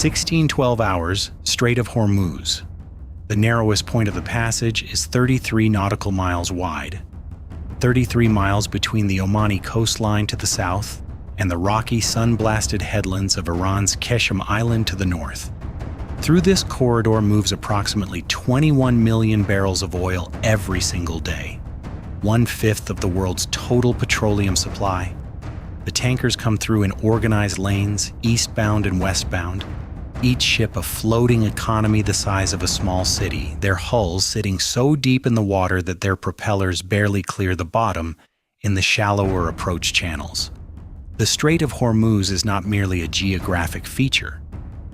16-12 hours, Strait of Hormuz. The narrowest point of the passage is 33 nautical miles wide, 33 miles between the Omani coastline to the south and the rocky, sun-blasted headlands of Iran's Qeshm Island to the north. Through this corridor moves approximately 21 million barrels of oil every single day, 1/5 of the world's total petroleum supply. The tankers come through in organized lanes, eastbound and westbound, each ship a floating economy the size of a small city, their hulls sitting so deep in the water that their propellers barely clear the bottom in the shallower approach channels. The Strait of Hormuz is not merely a geographic feature.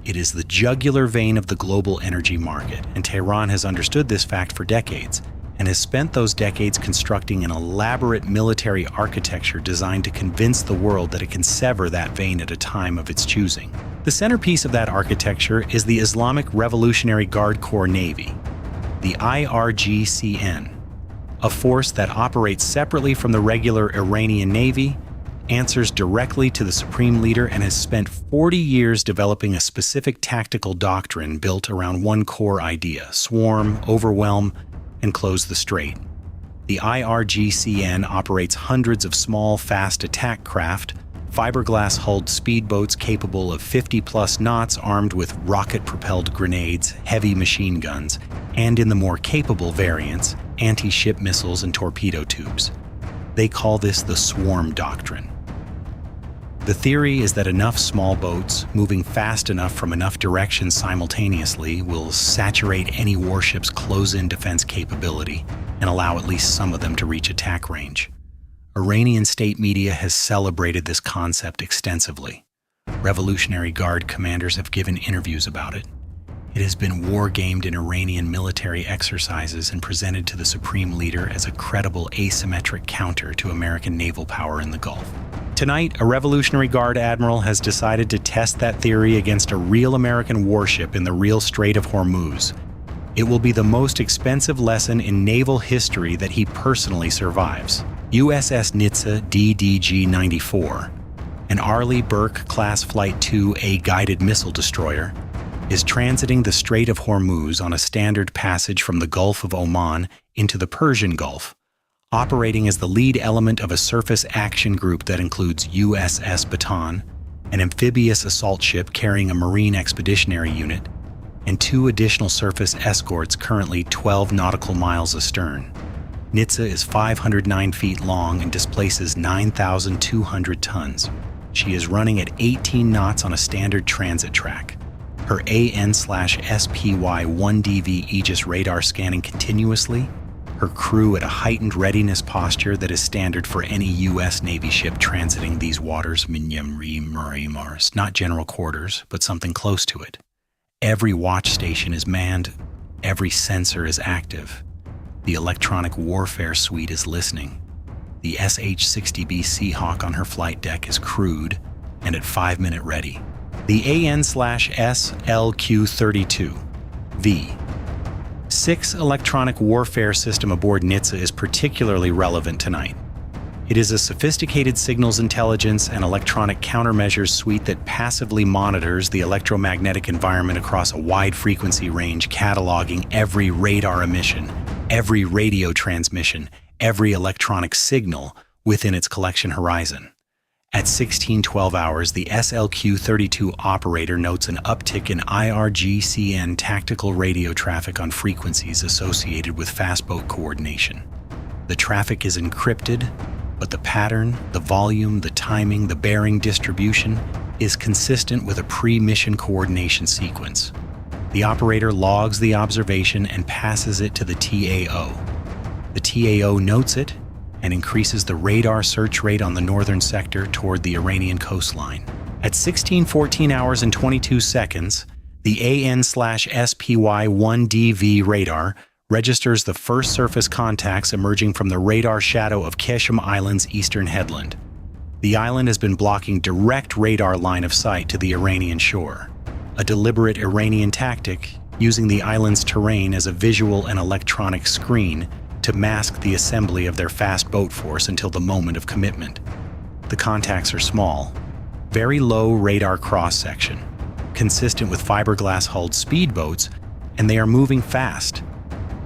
It is the jugular vein of the global energy market, and Tehran has understood this fact for decades and has spent those decades constructing an elaborate military architecture designed to convince the world that it can sever that vein at a time of its choosing. The centerpiece of that architecture is the Islamic Revolutionary Guard Corps Navy, the IRGCN, a force that operates separately from the regular Iranian Navy, answers directly to the supreme leader, and has spent 40 years developing a specific tactical doctrine built around one core idea: swarm, overwhelm, and close the strait. The IRGCN operates hundreds of small, fast attack craft, fiberglass-hulled speedboats capable of 50-plus knots armed with rocket-propelled grenades, heavy machine guns, and in the more capable variants, anti-ship missiles and torpedo tubes. They call this the swarm doctrine. The theory is that enough small boats, moving fast enough from enough directions simultaneously, will saturate any warship's close-in defense capability and allow at least some of them to reach attack range. Iranian state media has celebrated this concept extensively. Revolutionary Guard commanders have given interviews about it. It has been war-gamed in Iranian military exercises and presented to the supreme leader as a credible asymmetric counter to American naval power in the Gulf. Tonight, a Revolutionary Guard admiral has decided to test that theory against a real American warship in the real Strait of Hormuz. It will be the most expensive lesson in naval history that he personally survives. USS Nitze DDG-94, an Arleigh Burke-class Flight II-A guided missile destroyer, is transiting the Strait of Hormuz on a standard passage from the Gulf of Oman into the Persian Gulf, operating as the lead element of a surface action group that includes USS Baton, an amphibious assault ship carrying a Marine Expeditionary Unit, and 2 additional surface escorts currently 12 nautical miles astern. Nitze is 509 feet long and displaces 9,200 tons. She is running at 18 knots on a standard transit track. Her AN/SPY-1DV Aegis radar scanning continuously, her crew at a heightened readiness posture that is standard for any U.S. Navy ship transiting these waters, not general quarters, but something close to it. Every watch station is manned, every sensor is active. The electronic warfare suite is listening. The SH-60B Seahawk on her flight deck is crewed and at 5-minute ready. The AN/SLQ-32V 6 electronic warfare system aboard Nitze is particularly relevant tonight. It is a sophisticated signals intelligence and electronic countermeasures suite that passively monitors the electromagnetic environment across a wide frequency range, cataloging every radar emission, every radio transmission, every electronic signal within its collection horizon. At 16-12 hours, the SLQ-32 operator notes an uptick in IRGCN tactical radio traffic on frequencies associated with fast boat coordination. The traffic is encrypted, but the pattern, the volume, the timing, the bearing distribution is consistent with a pre-mission coordination sequence. The operator logs the observation and passes it to the TAO. The TAO notes it and increases the radar search rate on the northern sector toward the Iranian coastline. At 16-14 hours and 22 seconds, the AN/SPY-1DV radar registers the first surface contacts emerging from the radar shadow of Qeshm Island's eastern headland. The island has been blocking direct radar line of sight to the Iranian shore, a deliberate Iranian tactic using the island's terrain as a visual and electronic screen to mask the assembly of their fast boat force until the moment of commitment. The contacts are small, very low radar cross-section, consistent with fiberglass-hulled speedboats, and they are moving fast.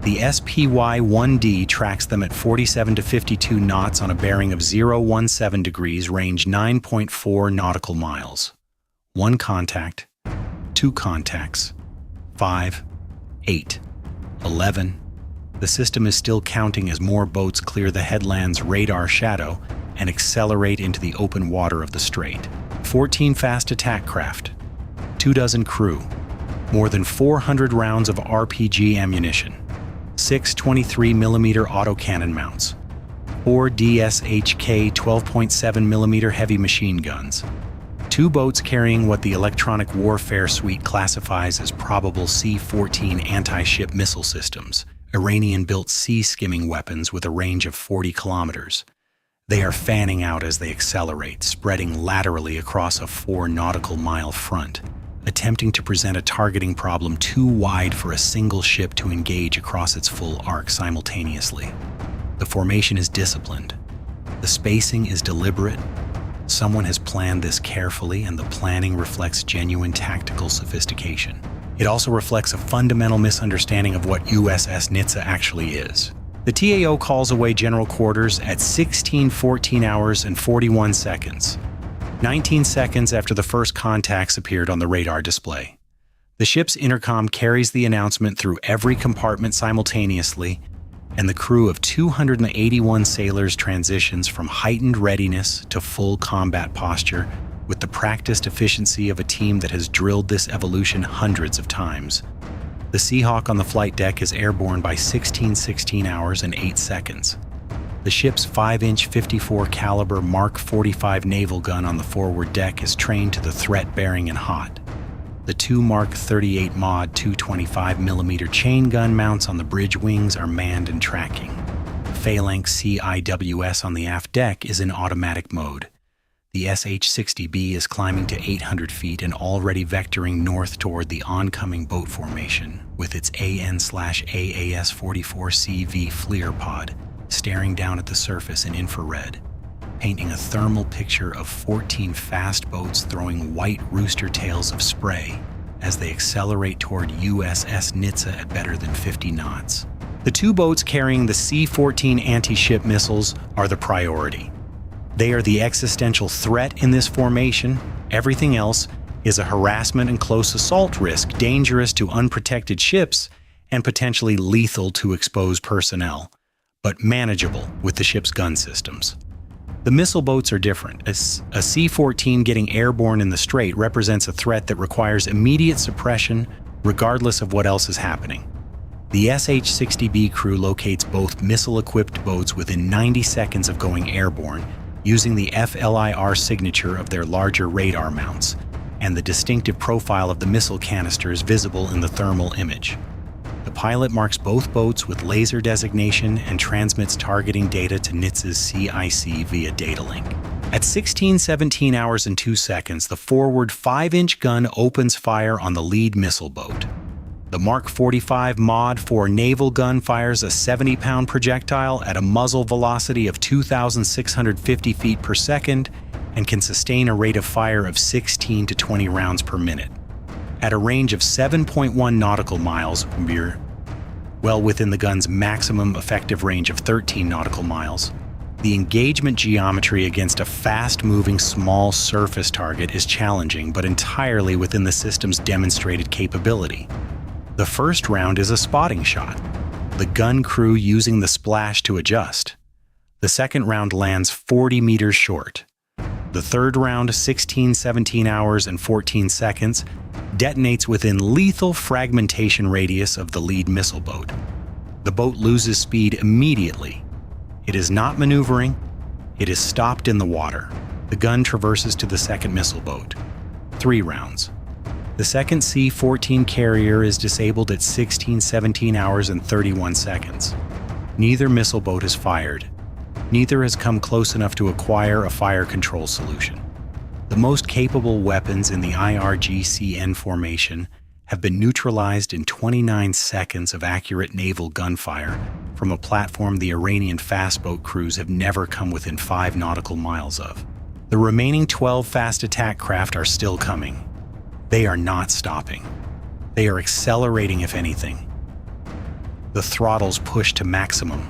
The SPY-1D tracks them at 47 to 52 knots on a bearing of 017 degrees, range 9.4 nautical miles. 1 contact, 2 contacts, 5, 8, 11. The system is still counting as more boats clear the headland's radar shadow and accelerate into the open water of the strait. 14 fast attack craft, 24 crew, more than 400 rounds of RPG ammunition, 6 23mm autocannon mounts, 4 DSHK 12.7mm heavy machine guns, 2 boats carrying what the Electronic Warfare Suite classifies as probable C-14 anti-ship missile systems, Iranian-built sea-skimming weapons with a range of 40 kilometers. They are fanning out as they accelerate, spreading laterally across a 4 nautical mile front, attempting to present a targeting problem too wide for a single ship to engage across its full arc simultaneously. The formation is disciplined. The spacing is deliberate. Someone has planned this carefully, and the planning reflects genuine tactical sophistication. It also reflects a fundamental misunderstanding of what USS Nitze actually is. The TAO calls away general quarters at 16:14 hours and 41 seconds. 19 seconds after the first contacts appeared on the radar display. The ship's intercom carries the announcement through every compartment simultaneously, and the crew of 281 sailors transitions from heightened readiness to full combat posture with the practiced efficiency of a team that has drilled this evolution hundreds of times. The Seahawk on the flight deck is airborne by 16:16 hours and 8 seconds. The ship's 5-inch 54 caliber Mark 45 naval gun on the forward deck is trained to the threat bearing and hot. The 2 Mark 38 Mod 225mm chain gun mounts on the bridge wings are manned and tracking. Phalanx CIWS on the aft deck is in automatic mode. The SH-60B is climbing to 800 feet and already vectoring north toward the oncoming boat formation with its AN/AAS-44CV FLIR pod, staring down at the surface in infrared, painting a thermal picture of 14 fast boats throwing white rooster tails of spray as they accelerate toward USS Nitze at better than 50 knots. The 2 boats carrying the C-14 anti-ship missiles are the priority. They are the existential threat in this formation. Everything else is a harassment and close assault risk, dangerous to unprotected ships and potentially lethal to exposed personnel, but manageable with the ship's gun systems. The missile boats are different. A C-14 getting airborne in the strait represents a threat that requires immediate suppression regardless of what else is happening. The SH-60B crew locates both missile-equipped boats within 90 seconds of going airborne using the FLIR signature of their larger radar mounts and the distinctive profile of the missile canisters visible in the thermal image. The pilot marks both boats with laser designation and transmits targeting data to Nitze's CIC via data link. At 16:17 hours and 2 seconds, the forward 5-inch gun opens fire on the lead missile boat. The Mark 45 Mod 4 naval gun fires a 70-pound projectile at a muzzle velocity of 2,650 feet per second and can sustain a rate of fire of 16 to 20 rounds per minute. At a range of 7.1 nautical miles, well within the gun's maximum effective range of 13 nautical miles, the engagement geometry against a fast-moving small surface target is challenging but entirely within the system's demonstrated capability. The first round is a spotting shot, the gun crew using the splash to adjust. The second round lands 40 meters short. The third round, 16:17 hours and 14 seconds, detonates within lethal fragmentation radius of the lead missile boat. The boat loses speed immediately. It is not maneuvering. It is stopped in the water. The gun traverses to the second missile boat. 3 rounds. The second C-14 carrier is disabled at 16:17 hours and 31 seconds. Neither missile boat is fired. Neither has come close enough to acquire a fire control solution. The most capable weapons in the IRGCN formation have been neutralized in 29 seconds of accurate naval gunfire from a platform the Iranian fastboat crews have never come within 5 nautical miles of. The remaining 12 fast attack craft are still coming. They are not stopping. They are accelerating, if anything. The throttles push to maximum.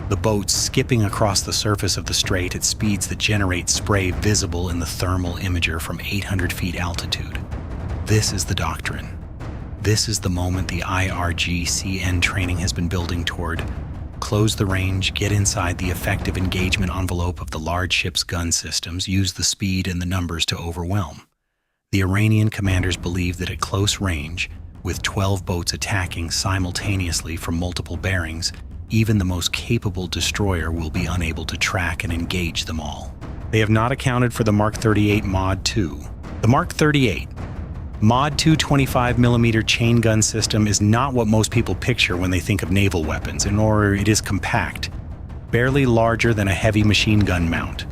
The boats skipping across the surface of the strait at speeds that generate spray visible in the thermal imager from 800 feet altitude. This is the doctrine. This is the moment the IRGCN training has been building toward. Close the range, get inside the effective engagement envelope of the large ship's gun systems, use the speed and the numbers to overwhelm. The Iranian commanders believe that at close range, with 12 boats attacking simultaneously from multiple bearings, even the most capable destroyer will be unable to track and engage them all. They have not accounted for the Mark 38 Mod 2. The Mark 38 Mod 2 25mm chain gun system is not what most people picture when they think of naval weapons, nor it is compact, barely larger than a heavy machine gun mount,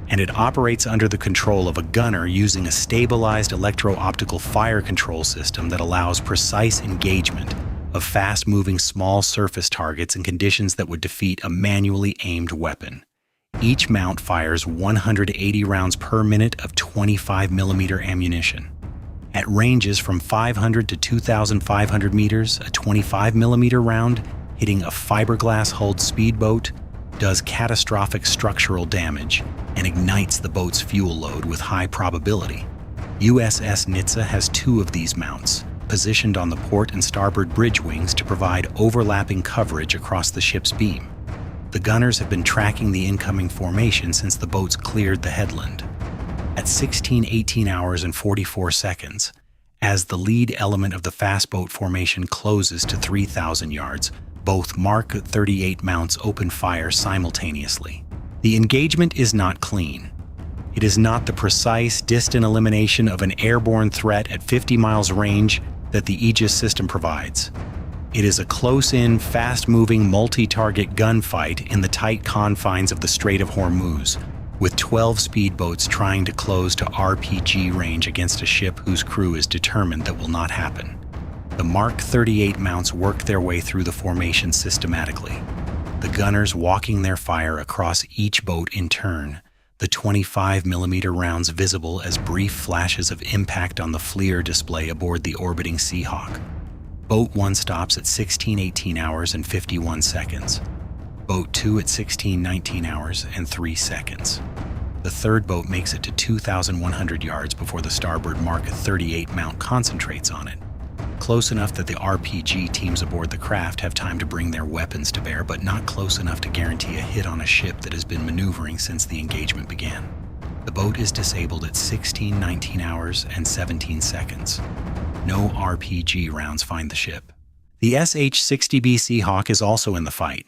and it operates under the control of a gunner using a stabilized electro-optical fire control system that allows precise engagement of fast-moving small surface targets in conditions that would defeat a manually aimed weapon. Each mount fires 180 rounds per minute of 25mm ammunition. At ranges from 500 to 2,500 meters, a 25mm round hitting a fiberglass-hulled speedboat does catastrophic structural damage and ignites the boat's fuel load with high probability. USS Nitze has 2 of these mounts, positioned on the port and starboard bridge wings to provide overlapping coverage across the ship's beam. The gunners have been tracking the incoming formation since the boats cleared the headland. At 16-18 hours and 44 seconds, as the lead element of the fast boat formation closes to 3,000 yards, both Mark 38 mounts open fire simultaneously. The engagement is not clean. It is not the precise, distant elimination of an airborne threat at 50 miles range that the Aegis system provides. It is a close-in, fast-moving, multi-target gunfight in the tight confines of the Strait of Hormuz, with 12 speedboats trying to close to RPG range against a ship whose crew is determined that will not happen. The Mark 38 mounts work their way through the formation systematically, the gunners walking their fire across each boat in turn, the 25mm rounds visible as brief flashes of impact on the FLIR display aboard the orbiting Seahawk. Boat 1 stops at 16-18 hours and 51 seconds. Boat 2 at 16-19 hours and 3 seconds. The third boat makes it to 2,100 yards before the starboard Mark 38 mount concentrates on it. Close enough that the RPG teams aboard the craft have time to bring their weapons to bear, but not close enough to guarantee a hit on a ship that has been maneuvering since the engagement began. The boat is disabled at 16-19 hours and 17 seconds. No RPG rounds find the ship. The SH-60B Seahawk is also in the fight.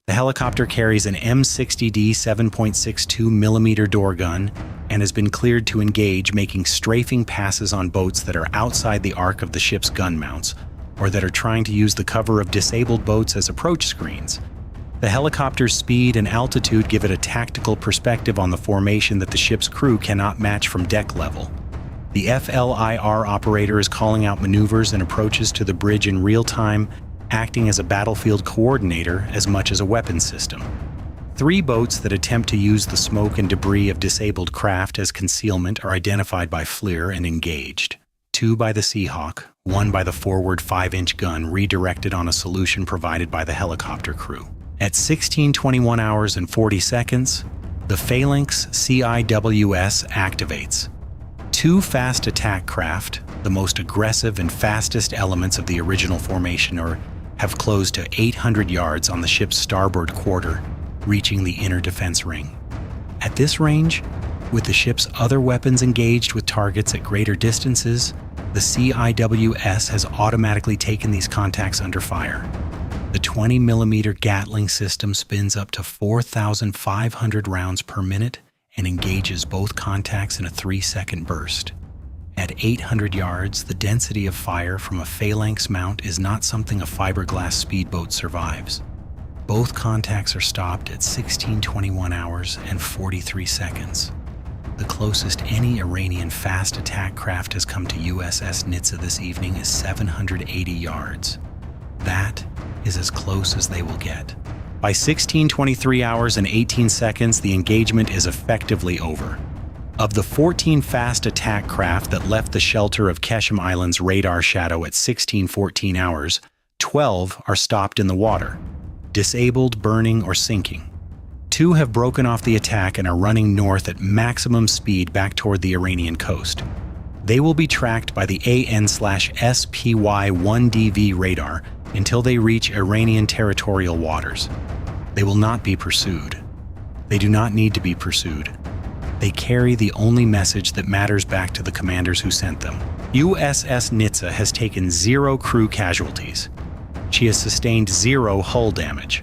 The helicopter carries an M60D 7.62mm door gun and has been cleared to engage, making strafing passes on boats that are outside the arc of the ship's gun mounts or that are trying to use the cover of disabled boats as approach screens. The helicopter's speed and altitude give it a tactical perspective on the formation that the ship's crew cannot match from deck level. The FLIR operator is calling out maneuvers and approaches to the bridge in real time, acting as a battlefield coordinator as much as a weapons system. 3 boats that attempt to use the smoke and debris of disabled craft as concealment are identified by FLIR and engaged. 2 by the Seahawk, 1 by the forward 5-inch gun redirected on a solution provided by the helicopter crew. At 16:21 hours and 40 seconds, the Phalanx CIWS activates. 2 fast attack craft, the most aggressive and fastest elements of the original formation, have closed to 800 yards on the ship's starboard quarter, reaching the inner defense ring. At this range, with the ship's other weapons engaged with targets at greater distances, the CIWS has automatically taken these contacts under fire. The 20mm Gatling system spins up to 4,500 rounds per minute and engages both contacts in a 3-second burst. At 800 yards, the density of fire from a Phalanx mount is not something a fiberglass speedboat survives. Both contacts are stopped at 16:21 hours and 43 seconds. The closest any Iranian fast attack craft has come to USS Nitze this evening is 780 yards. That is as close as they will get. By 16:23 hours and 18 seconds, the engagement is effectively over. Of the 14 fast attack craft that left the shelter of Qeshm Island's radar shadow at 1614 hours, 12 are stopped in the water, disabled, burning, or sinking. 2 have broken off the attack and are running north at maximum speed back toward the Iranian coast. They will be tracked by the AN/SPY-1DV radar until they reach Iranian territorial waters. They will not be pursued. They do not need to be pursued. They carry the only message that matters back to the commanders who sent them. USS Nitze has taken 0 crew casualties. She has sustained 0 hull damage.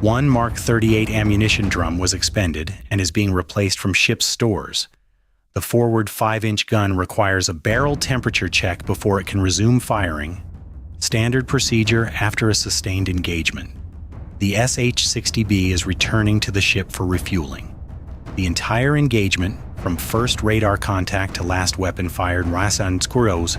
1 Mark 38 ammunition drum was expended and is being replaced from ship's stores. The forward 5-inch gun requires a barrel temperature check before it can resume firing, standard procedure after a sustained engagement. The SH-60B is returning to the ship for refueling. The entire engagement, from first radar contact to last weapon fired Rasan Skuros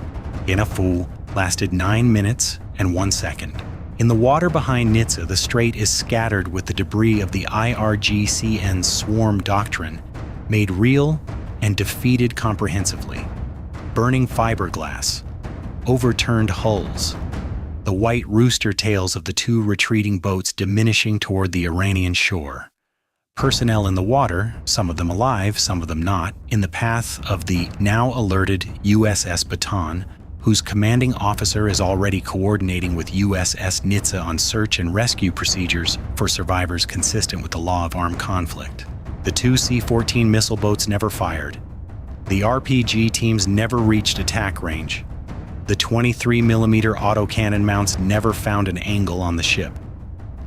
in a full, lasted 9 minutes and 1 second. In the water behind Nitze, the strait is scattered with the debris of the IRGCN swarm doctrine, made real and defeated comprehensively. Burning fiberglass, overturned hulls, the white rooster tails of the 2 retreating boats diminishing toward the Iranian shore. Personnel in the water, some of them alive, some of them not, in the path of the now alerted USS Baton, whose commanding officer is already coordinating with USS Nitze on search and rescue procedures for survivors consistent with the law of armed conflict. The 2 C-14 missile boats never fired. The RPG teams never reached attack range. The 23mm autocannon mounts never found an angle on the ship.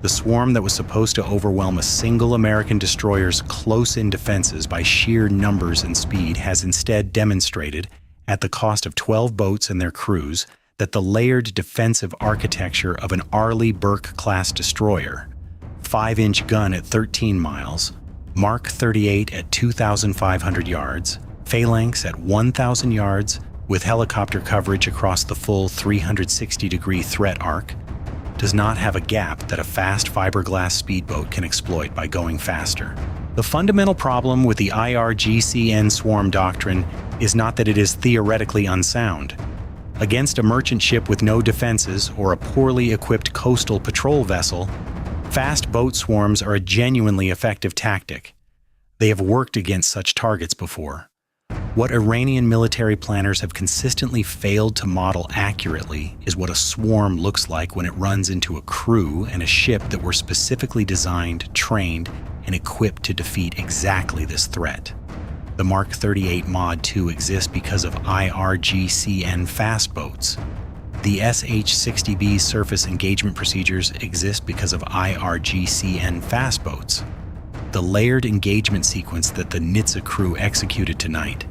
The swarm that was supposed to overwhelm a single American destroyer's close-in defenses by sheer numbers and speed has instead demonstrated, at the cost of 12 boats and their crews, that the layered defensive architecture of an Arleigh Burke-class destroyer, 5-inch gun at 13 miles, Mark 38 at 2,500 yards, Phalanx at 1,000 yards, with helicopter coverage across the full 360-degree threat arc, does not have a gap that a fast fiberglass speedboat can exploit by going faster. The fundamental problem with the IRGCN swarm doctrine is not that it is theoretically unsound. Against a merchant ship with no defenses or a poorly equipped coastal patrol vessel, fast boat swarms are a genuinely effective tactic. They have worked against such targets before. What Iranian military planners have consistently failed to model accurately is what a swarm looks like when it runs into a crew and a ship that were specifically designed, trained, and equipped to defeat exactly this threat. The Mark 38 Mod 2 exists because of IRGCN fast boats. The SH-60B surface engagement procedures exist because of IRGCN fast boats. The layered engagement sequence that the Nitze crew executed tonight,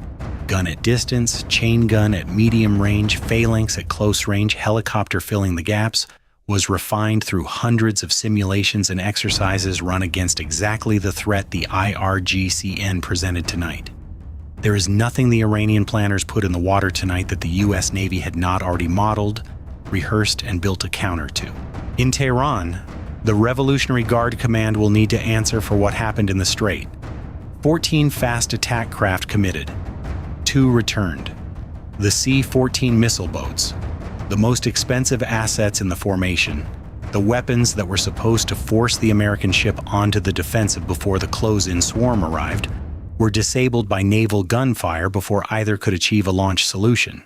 gun at distance, chain gun at medium range, phalanx at close range, helicopter filling the gaps, was refined through hundreds of simulations and exercises run against exactly the threat the IRGCN presented tonight. There is nothing the Iranian planners put in the water tonight that the U.S. Navy had not already modeled, rehearsed, and built a counter to. In Tehran, the Revolutionary Guard Command will need to answer for what happened in the Strait. 14 fast attack craft committed. 2 returned. The C-14 missile boats, the most expensive assets in the formation, the weapons that were supposed to force the American ship onto the defensive before the close-in swarm arrived, were disabled by naval gunfire before either could achieve a launch solution.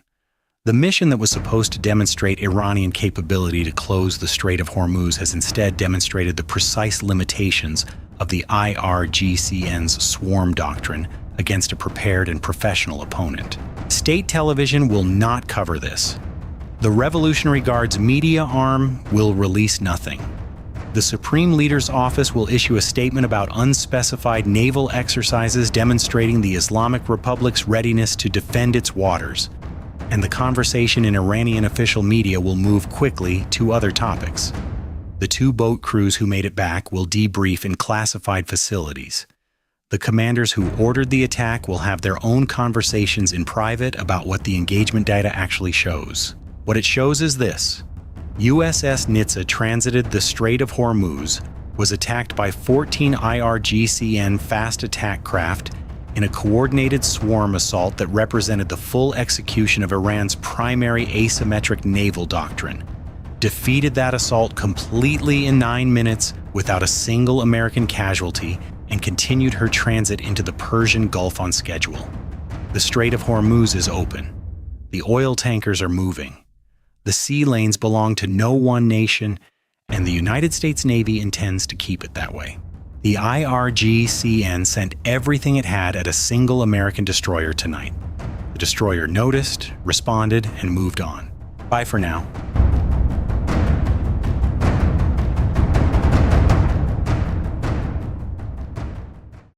The mission that was supposed to demonstrate Iranian capability to close the Strait of Hormuz has instead demonstrated the precise limitations of the IRGCN's swarm doctrine against a prepared and professional opponent. State television will not cover this. The Revolutionary Guard's media arm will release nothing. The Supreme Leader's office will issue a statement about unspecified naval exercises demonstrating the Islamic Republic's readiness to defend its waters, and the conversation in Iranian official media will move quickly to other topics. The 2 boat crews who made it back will debrief in classified facilities. The commanders who ordered the attack will have their own conversations in private about what the engagement data actually shows. What it shows is this: USS Nitze transited the Strait of Hormuz, was attacked by 14 IRGCN fast attack craft, in a coordinated swarm assault that represented the full execution of Iran's primary asymmetric naval doctrine, defeated that assault completely in 9 minutes without a single American casualty, and continued her transit into the Persian Gulf on schedule. The Strait of Hormuz is open. The oil tankers are moving. The sea lanes belong to no one nation, and the United States Navy intends to keep it that way. The IRGCN sent everything it had at a single American destroyer tonight. The destroyer noticed, responded, and moved on. Bye for now.